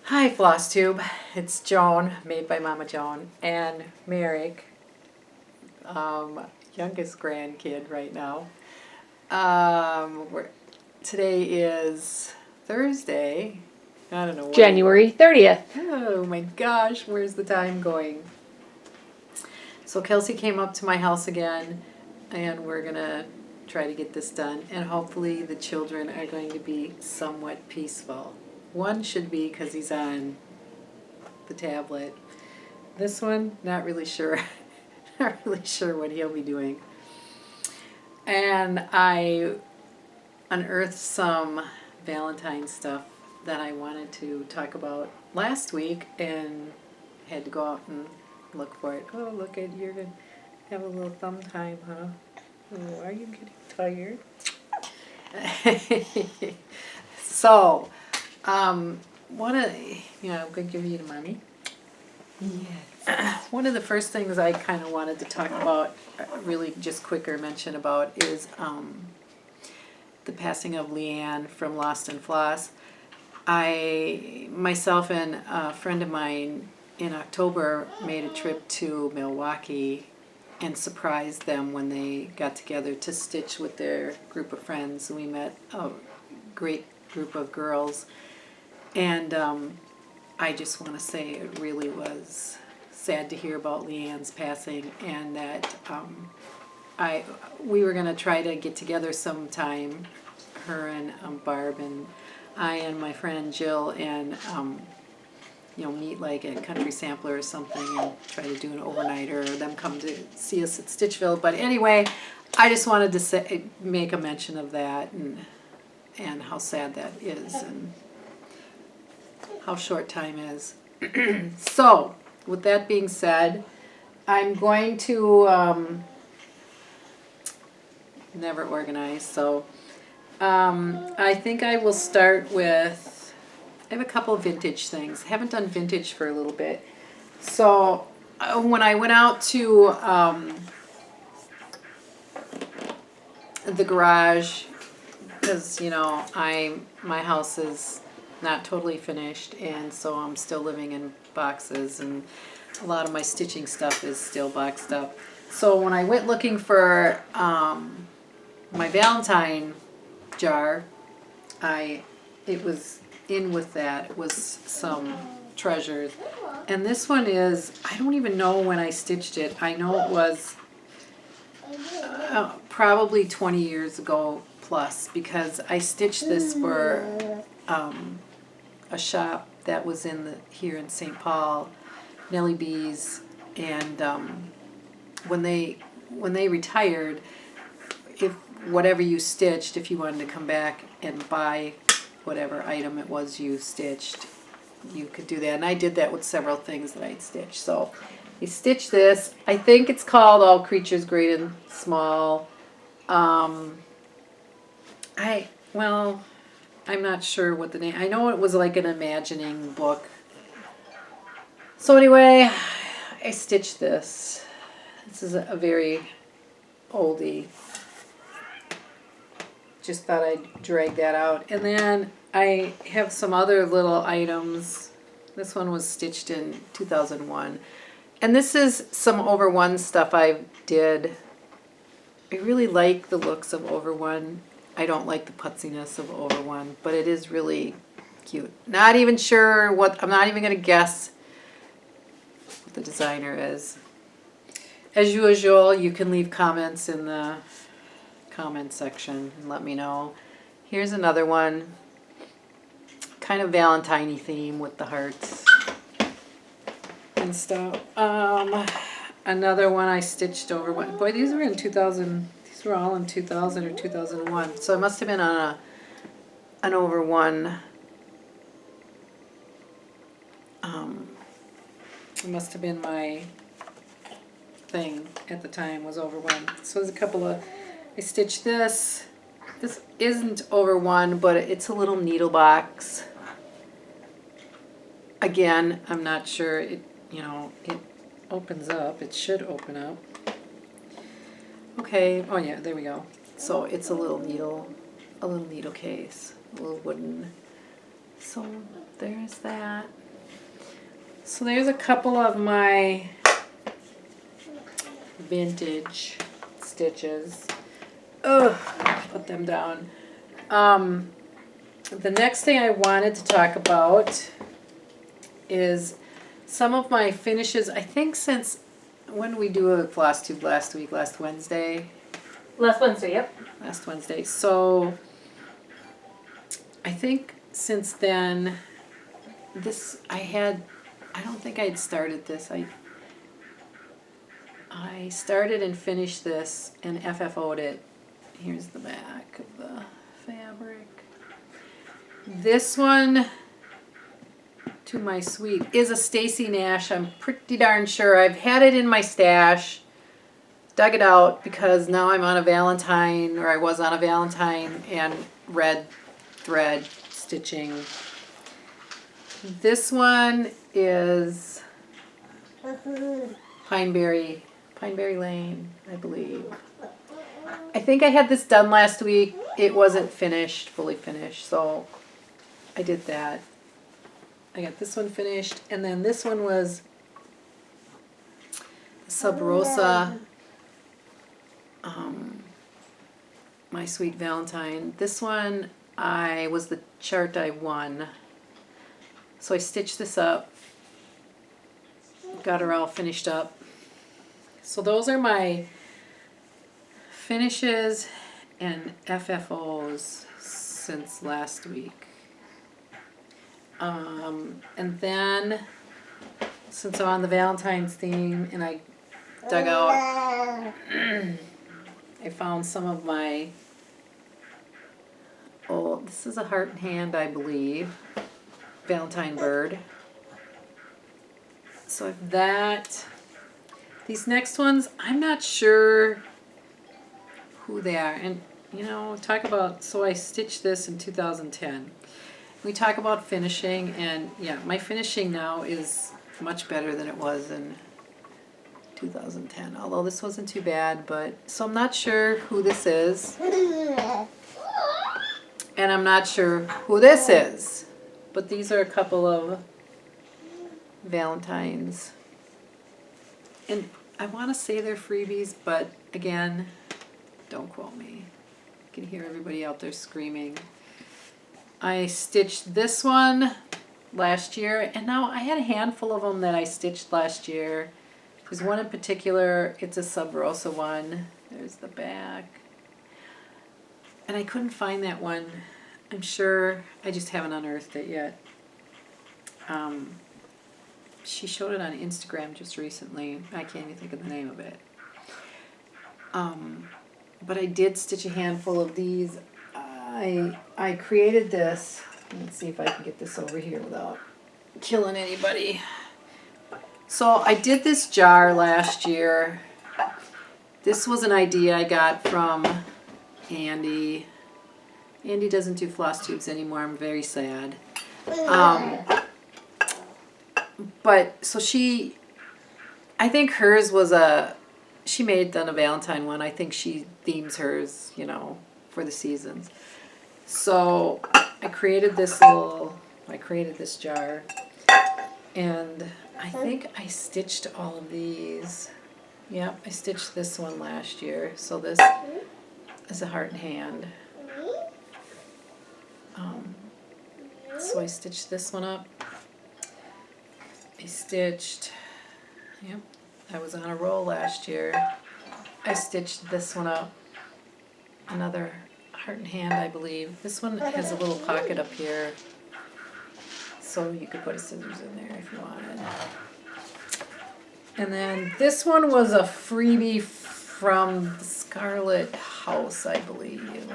Hi Flosstube, it's Joan, made by Mama Joan, and Merrick, youngest grandkid right now. Today is Thursday. I don't know what. January 30th. Oh my gosh, where's the time going? So Kelsey came up to my house again, and we're gonna try to get this done, and hopefully the children are going to be somewhat peaceful. One should be because he's on the tablet. This one, not really sure. Not really sure what he'll be doing. And I unearthed some Valentine stuff that I wanted to talk about last week and had to go out and look for it. Oh, look at, you're going to have a little thumb time, huh? Oh, are you getting tired? So, one of, I'm going to give you to Mommy. Yes. One of the first things I kind of wanted to talk about, really just quicker mention about, is the passing of Leanne from Lost and Floss. Myself and a friend of mine in October made a trip to Milwaukee and surprised them when they got together to stitch with their group of friends. We met a great group of girls, and I just want to say it really was sad to hear about Leanne's passing, and that we were going to try to get together sometime, her and Barb and I and my friend Jill, and meet like at Country Sampler or something and try to do an overnighter, or them come to see us at Stitchville. But anyway, I just wanted to make a mention of that and how sad that is and how short time is. So, with that being said, I'm going to never organize, so I think I will start with, I have a couple of vintage things. I haven't done vintage for a little bit. So when I went out to the garage, because my house is not totally finished, and so I'm still living in boxes, and a lot of my stitching stuff is still boxed up. So when I went looking for my Valentine jar, it was in with that. It was some treasures, and this one is, I don't even know when I stitched it. I know it was probably 20 years ago plus, because I stitched this for a shop that was here in St. Paul, Nellie B's, and when they retired, if whatever you stitched, if you wanted to come back and buy whatever item it was you stitched, you could do that. And I did that with several things that I'd stitched. So you stitch this. I think it's called All Creatures Great and Small. I'm not sure what the name. I know it was like an imagining book. So anyway, I stitched this. This is a very oldie. Just thought I'd drag that out. And then I have some other little items. This one was stitched in 2001. And this is some over one stuff I did. I really like the looks of over one. I don't like the putziness of over one, but it is really cute. Not even sure I'm not even going to guess what the designer is. As usual, you can leave comments in the comment section and let me know. Here's another one, kind of Valentine-y theme with the hearts and stuff. Another one I stitched over one. Boy, these were in 2000. These were all in 2000 or 2001. So it must have been on an over one. It must have been my thing at the time, was over one. So there's a couple of, I stitched this. This isn't over one, but it's a little needle box. Again, I'm not sure. It opens up. It should open up. Okay. Oh yeah, there we go. So it's a little needle case, a little wooden So there's that. So there's a couple of my vintage stitches. Ugh, put them down. The next thing I wanted to talk about is some of my finishes. I think since when we do a Flosstube last Wednesday. Last Wednesday, yep. Last Wednesday. So I think since then, I don't think I'd started this. I started and finished this and FFO'd it. Here's the back of the fabric. This one, to my sweet, is a Stacy Nash. I'm pretty darn sure. I've had it in my stash. Dug it out because now I'm on a Valentine, or I was on a Valentine, and red thread stitching. This one is Pineberry Lane, I believe. I think I had this done last week. It wasn't finished, fully finished, so I did that. I got this one finished, and then this one was Subrosa, my Sweet Valentine. This one was the chart I won. So I stitched this up, got her all finished up. So those are my finishes and FFOs since last week. And then, since I'm on the Valentine's theme and I dug out, I found some of my, this is a heart and hand, I believe, Valentine bird. So I have that. These next ones, I'm not sure who they are. And, you know, talk about, so I stitched this in 2010. We talk about finishing, and yeah, my finishing now is much better than it was in 2010. Although this wasn't too bad, but, so I'm not sure who this is. And I'm not sure who this is. But these are a couple of Valentines. And I want to say they're freebies, but again, don't quote me. I can hear everybody out there screaming. I stitched this one last year, and now I had a handful of them that I stitched last year. There's one in particular, it's a Subrosa one. There's the back. And I couldn't find that one. I'm sure I just haven't unearthed it yet. She showed it on Instagram just recently. I can't even think of the name of it. But I did stitch a handful of these. I created this. Let's see if I can get this over here without killing anybody. So I did this jar last year. This was an idea I got from Andy. Andy doesn't do floss tubes anymore. I'm very sad. But so I think hers was she may have done a Valentine one. I think she themes hers, you know, for the seasons. So I created this jar, and I think I stitched all of these. Yep, I stitched this one last year. So this is a heart and hand. So I stitched this one up. I was on a roll last year. I stitched this one up. Another heart and hand, I believe. This one has a little pocket up here, so you could put a scissors in there if you wanted. And then this one was a freebie from the Scarlet House, I believe.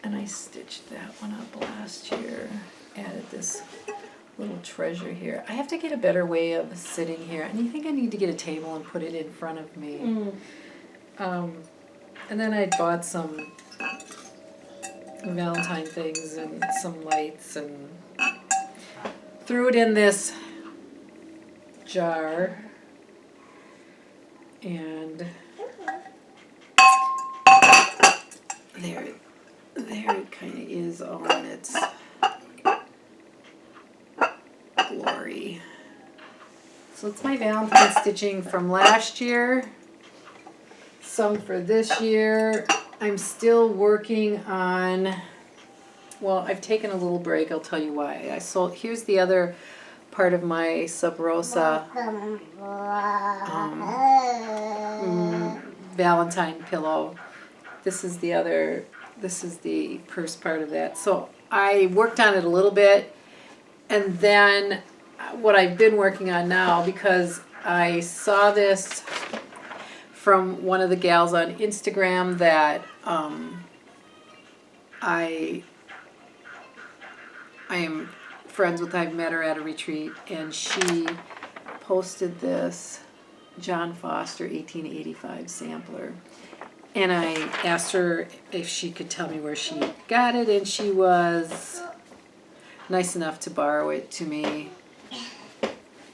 And I stitched that one up last year. Added this little treasure here. I have to get a better way of sitting here. And you think I need to get a table and put it in front of me. And then I bought some Valentine things and some lights and threw it in this jar. And there it kind of is all in its glory. So it's my Valentine stitching from last year. Some for this year. I'm still working on, well, I've taken a little break. I'll tell you why. Here's the other part of my Subrosa Valentine pillow. This is the purse part of that. So I worked on it a little bit, and then what I've been working on now, because I saw this from one of the gals on Instagram that I am friends with. I've met her at a retreat, and she posted this John Foster 1885 sampler. And I asked her if she could tell me where she got it, and she was nice enough to borrow it to me.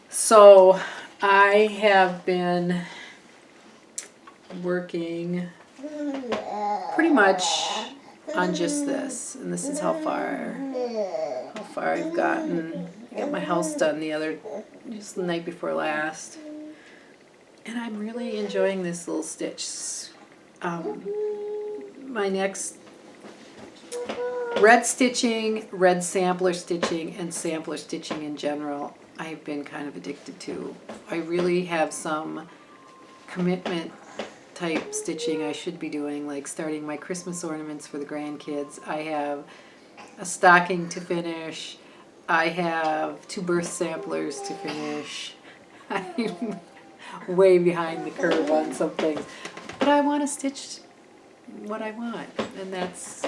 So I have been working pretty much on just this, and this is how far I've gotten. I got my house done just the night before last, and I'm really enjoying this little stitch. My next red stitching, red sampler stitching, and sampler stitching in general, I've been kind of addicted to. I really have some commitment type stitching I should be doing, like starting my Christmas ornaments for the grandkids. I have a stocking to finish. I have 2 birth samplers to finish. I'm way behind the curve on some things. But I want to stitch what I want, and that's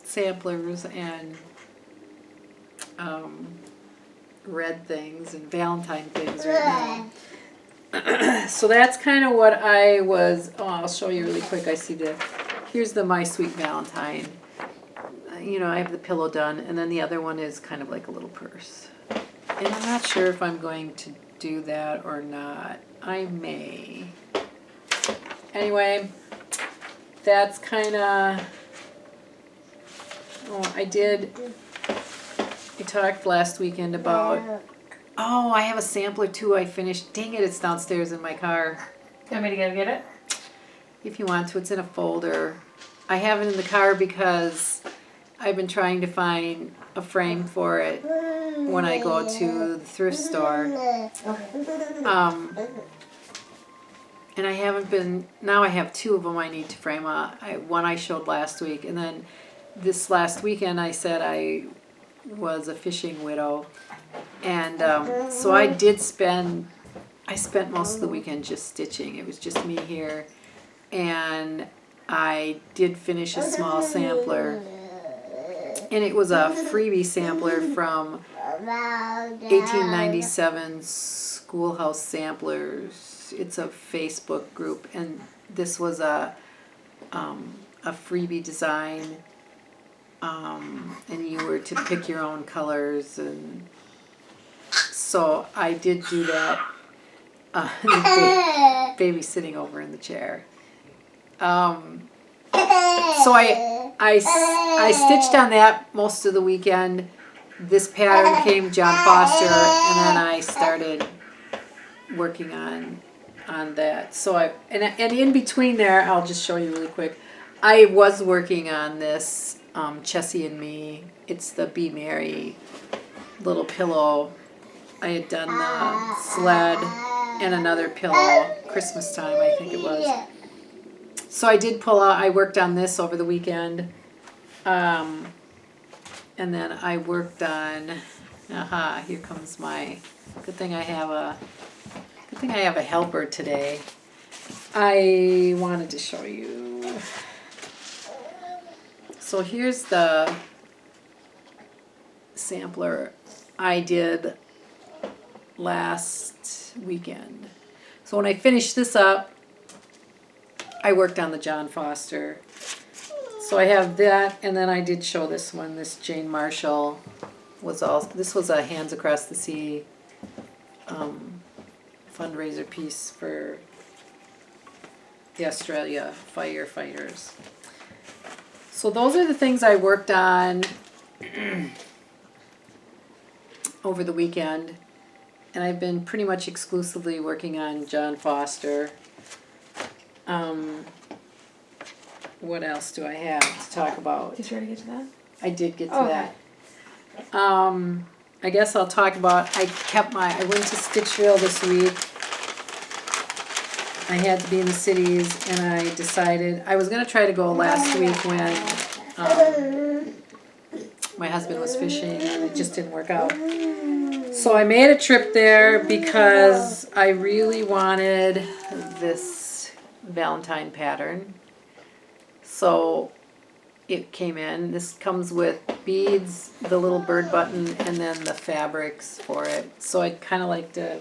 samplers and red things and Valentine things right now. So that's kind of what I was, I'll show you really quick. Here's the My Sweet Valentine. I have the pillow done, and then the other one is kind of like a little purse. And I'm not sure if I'm going to do that or not. I may. Anyway, that's kind of, I talked last weekend about, I have a sampler too I finished. Dang it, it's downstairs in my car. You want me to go get it? If you want to, it's in a folder. I have it in the car because I've been trying to find a frame for it when I go to the thrift store. And I haven't been, now I have 2 of them I need to frame. One I showed last week, and then this last weekend I said I was a fishing widow. And so I spent most of the weekend just stitching. It was just me here. And I did finish a small sampler. And it was a freebie sampler from 1897 Schoolhouse Samplers. It's a Facebook group, and this was a freebie design, and you were to pick your own colors, and so I did do that. Baby sitting over in the chair. So I stitched on that most of the weekend. This pattern came John Foster, and then I started working on that. So and in between there, I'll just show you really quick. I was working on this Chessie and Me. It's the Be Merry little pillow. I had done the sled and another pillow Christmas time, I think it was. So I did pull out. I worked on this over the weekend, and then I worked on. Here comes my. Good thing I have a helper today. I wanted to show you. So here's the sampler I did last weekend. So when I finished this up, I worked on the John Foster. So I have that, and then I did show this one. This Jane Marshall this was a Hands Across the Sea fundraiser piece for the Australia firefighters. So those are the things I worked on. over the weekend. And I've been pretty much exclusively working on John Foster. What else do I have to talk about? Did you already get to that? I did get to Okay. that. I guess I'll talk about, I went to Stitchville this week. I had to be in the cities, and I decided, I was gonna try to go last week when my husband was fishing, and it just didn't work out. So I made a trip there because I really wanted this Valentine pattern. So it came in. This comes with beads, the little bird button, and then the fabrics for it. So I'd kind of like to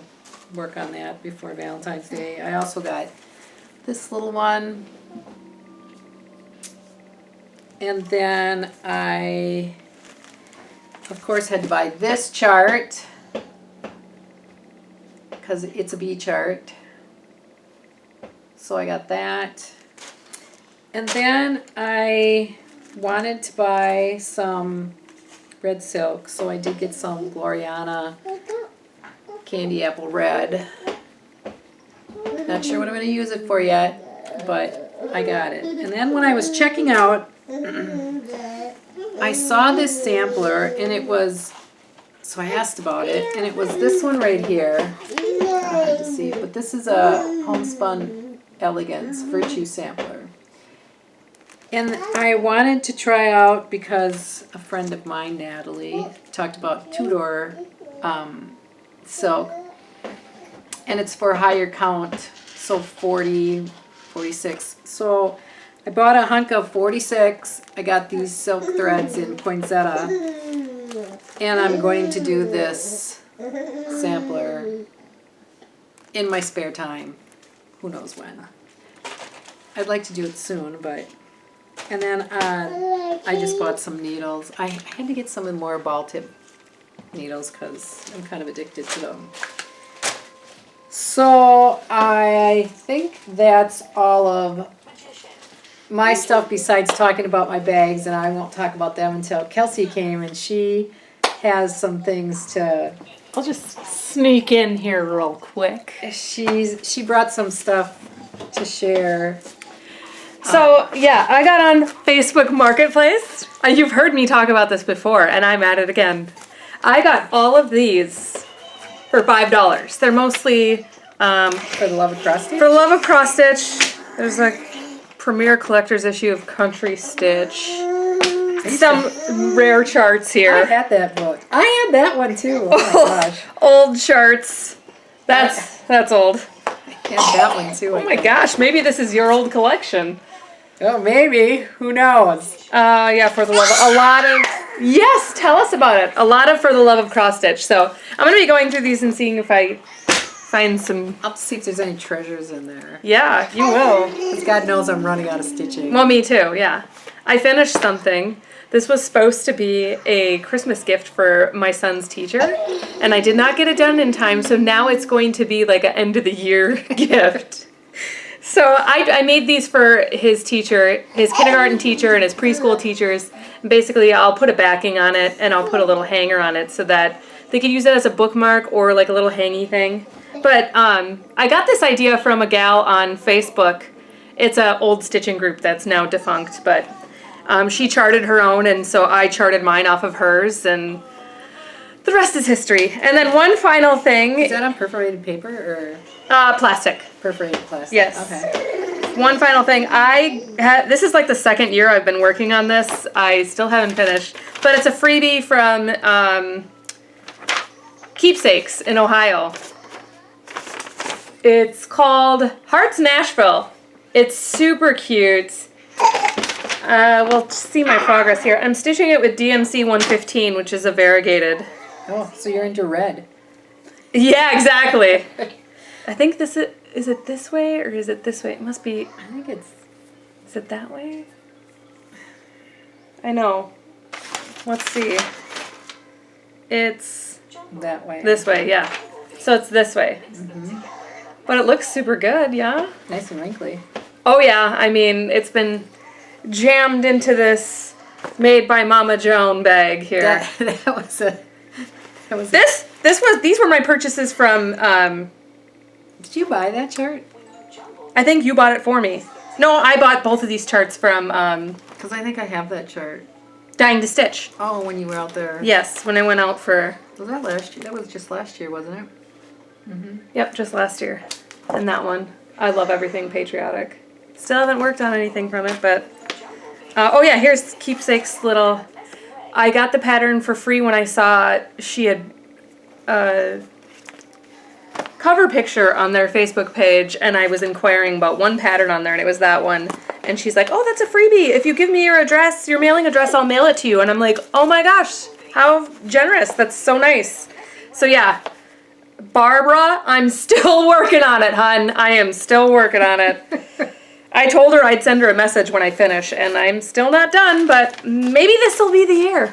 work on that before Valentine's Day. I also got this little one. And then I, of course, had to buy this chart because it's a bee chart. So I got that. And then I wanted to buy some red silk, so I did get some Gloriana Candy Apple Red. Not sure what I'm going to use it for yet, but I got it. And then when I was checking out, I saw this sampler, and it was, so I asked about it, and it was this one right here. Hard to see, but this is a Homespun Elegance Virtue Sampler. And I wanted to try out because a friend of mine, Natalie, talked about Tudor silk. And it's for higher count, so 40, 46. So I bought a hunk of 46. I got these silk threads in poinsettia. And I'm going to do this sampler in my spare time. Who knows when. I'd like to do it soon, but... And then I just bought some needles. I had to get some more ball tip needles because I'm kind of addicted to them. So I think that's all of my stuff besides talking about my bags, and I won't talk about them until Kelsey came, and she has some things to... I'll just sneak in here real quick. She brought some stuff to share. So, yeah, I got on Facebook Marketplace. You've heard me talk about this before, and I'm at it again. I got all of these for $5. They're mostly... For the Love of Cross Stitch? For Love of Cross Stitch. There's a premier collector's issue of Country Stitch. Some rare charts here. I had that book. I had that one too. Oh my gosh. Old charts. That's old. I had that one too. Oh my gosh, maybe this is your old collection. Oh, maybe. Who knows? Yeah, for the love of... A lot of... Yes, tell us about it. A lot of For the Love of Cross Stitch. So, I'm going to be going through these and seeing if I find some... I'll see if there's any treasures in there. Yeah, you will. Because God knows I'm running out of stitching. Well, me too, yeah. I finished something. This was supposed to be a Christmas gift for my son's teacher, and I did not get it done in time, so now it's going to be like an end of the year gift. So I made these for his teacher, his kindergarten teacher and his preschool teachers. Basically, I'll put a backing on it, and I'll put a little hanger on it so that they could use it as a bookmark or like a little hangy thing. But I got this idea from a gal on Facebook. It's an old stitching group that's now defunct, but she charted her own, and so I charted mine off of hers, and the rest is history. And then one final thing. Is that on perforated paper or? Plastic. Perforated plastic. Yes. Okay. One final thing. This is like the second year I've been working on this. I still haven't finished, but it's a freebie from Keepsakes in Ohio. It's called Hearts Nashville. It's super cute. We'll see my progress here. I'm stitching it with DMC 115, which is a variegated. Oh, so you're into red. Yeah, exactly. I think this is it this way or is it this way? It must be. I think it's. Is it that way? I know. Let's see. It's That way. this way, yeah. So it's this way. Mm-hmm. But it looks super good, yeah? Nice and wrinkly. Oh, yeah. I mean, it's been jammed into this made by Mama Joan bag here. That was a That was These were my purchases from, Did you buy that chart? I think you bought it for me. No, I bought both of these charts from, Because I think I have that chart. Dying to Stitch. Oh, when you were out there. Yes, when I went out for... Was that last year? That was just last year, wasn't it? Mm-hmm. Yep, just last year. And that one. I love everything patriotic. Still haven't worked on anything from it, but... oh yeah, here's Keepsake's little... I got the pattern for free when I saw she had cover picture on their Facebook page, and I was inquiring about one pattern on there, and it was that one. And she's like, oh, that's a freebie. If you give me your address, your mailing address, I'll mail it to you. And I'm like, oh my gosh, how generous. That's so nice. So yeah, Barbara, I'm still working on it, hun. I am still working on it. I told her I'd send her a message when I finish, and I'm still not done, but maybe this will be the year.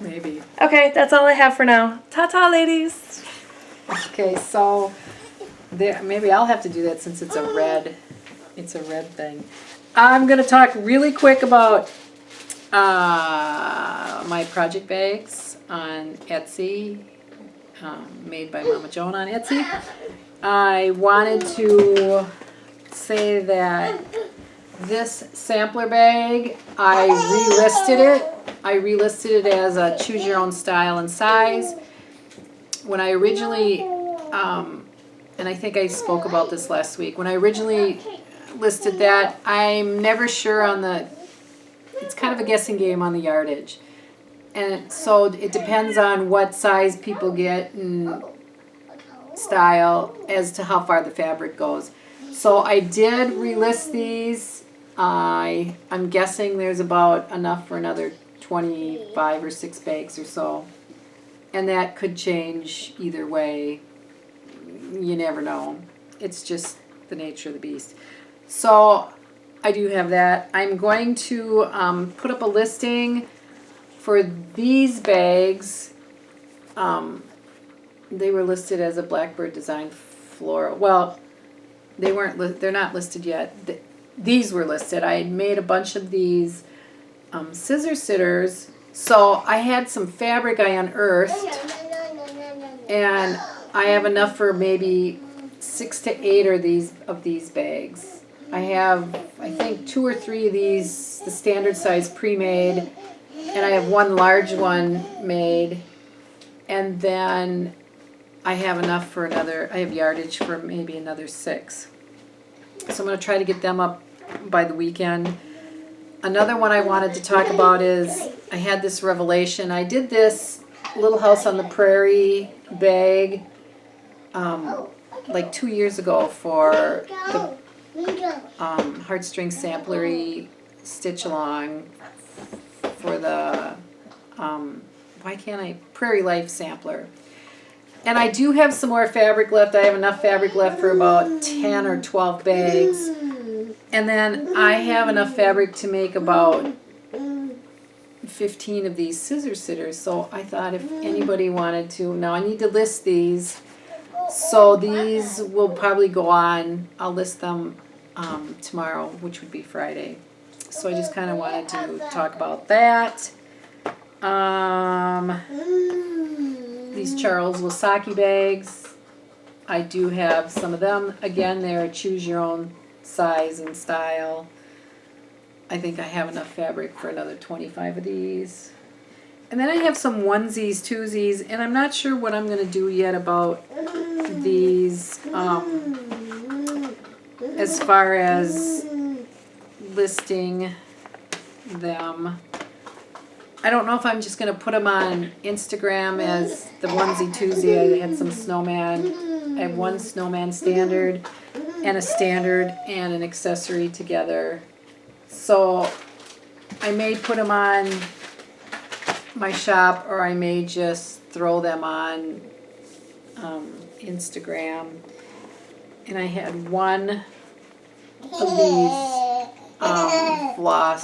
Maybe. Okay, that's all I have for now. Ta-ta, ladies. Okay, so there, maybe I'll have to do that since it's a red thing. I'm going to talk really quick about my project bags on Etsy, made by Mama Joan on Etsy. I wanted to say that this sampler bag, I relisted it. I relisted it as a choose your own style and size. When I originally, and I think I spoke about this last week, when I originally listed that, I'm never sure on it's kind of a guessing game on the yardage. And so it depends on what size people get and style as to how far the fabric goes. So I did relist these. I'm guessing there's about enough for another 25 or 6 bags or so. And that could change either way. You never know. It's just the nature of the beast. So I do have that. I'm going to put up a listing for these bags. They were listed as a Blackbird design floral. Well, they weren't. They're not listed yet. These were listed. I had made a bunch of these scissor sitters. So I had some fabric I unearthed, and I have enough for maybe 6 to 8 of these bags. I have, I think, 2 or 3 of these, the standard size pre-made, and I have one large one made, and then I have enough for another, I have yardage for maybe another 6. So I'm going to try to get them up by the weekend. Another one I wanted to talk about is I had this revelation. I did this Little House on the Prairie bag like 2 years ago for the Heartstring Samplery Stitch Along for the Prairie Life Sampler. And I do have some more fabric left. I have enough fabric left for about 10 or 12 bags. And then I have enough fabric to make about 15 of these scissor sitters. So I thought if anybody wanted to, now I need to list these. So these will probably go on. I'll list them tomorrow, which would be Friday. So I just kind of wanted to talk about that. These Charles Wasaki bags, I do have some of them. Again, they're choose your own size and style. I think I have enough fabric for another 25 of these. And then I have some onesies, twosies, and I'm not sure what I'm going to do yet about these as far as listing them. I don't know if I'm just going to put them on Instagram as the onesie twosie. I had some snowman. I have one snowman standard and a standard and an accessory together. So I may put them on my shop, or I may just throw them on Instagram. And I had one of these floss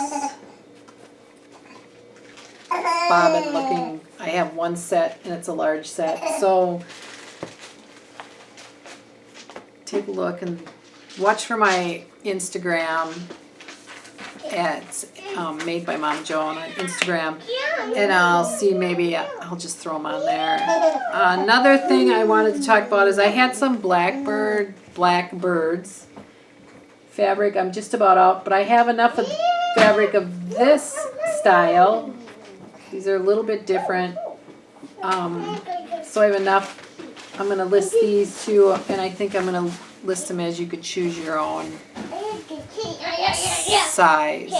bobbin looking. I have one set, and it's a large set. So take a look and watch for my Instagram. at Made by Mama Joan on Instagram, and I'll see, maybe I'll just throw them on there. Another thing I wanted to talk about is I had some blackbirds fabric. I'm just about out, but I have enough of fabric of this style. These are a little bit different, so I have enough. I'm going to list these two, and I think I'm going to list them as you could choose your own size.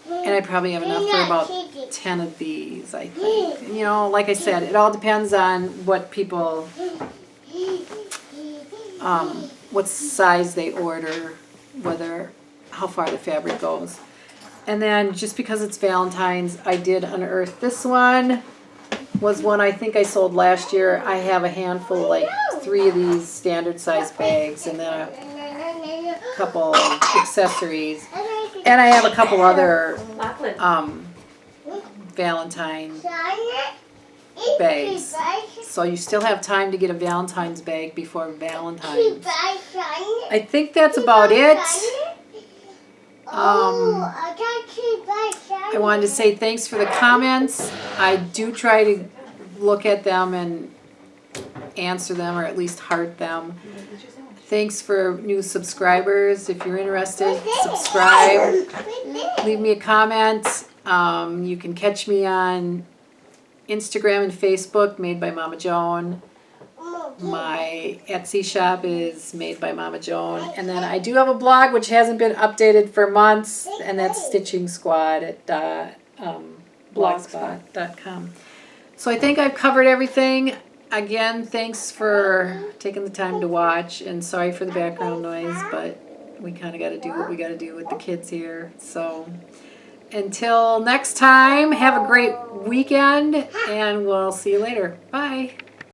And I probably have enough for about 10 of these, I think. You know, like I said, it all depends on what people, what size they order, how far the fabric goes. And then just because it's Valentine's, I did unearth this one. Was one I think I sold last year. I have a handful, like 3 of these standard size bags, and then a couple accessories, and I have a couple other Valentine bags. So you still have time to get a Valentine's bag before Valentine's. I think that's about it. I wanted to say thanks for the comments. I do try to look at them and answer them, or at least heart them. Thanks for new subscribers. If you're interested, subscribe. Leave me a comment. You can catch me on Instagram and Facebook, Made by Mama Joan. My Etsy shop is Made by Mama Joan. And then I do have a blog which hasn't been updated for months, and that's Stitching Squad at blogspot.com. So I think I've covered everything. Again, thanks for taking the time to watch, and sorry for the background noise, but we kind of got to do what we got to do with the kids here. So until next time, have a great weekend, and we'll see you later. Bye.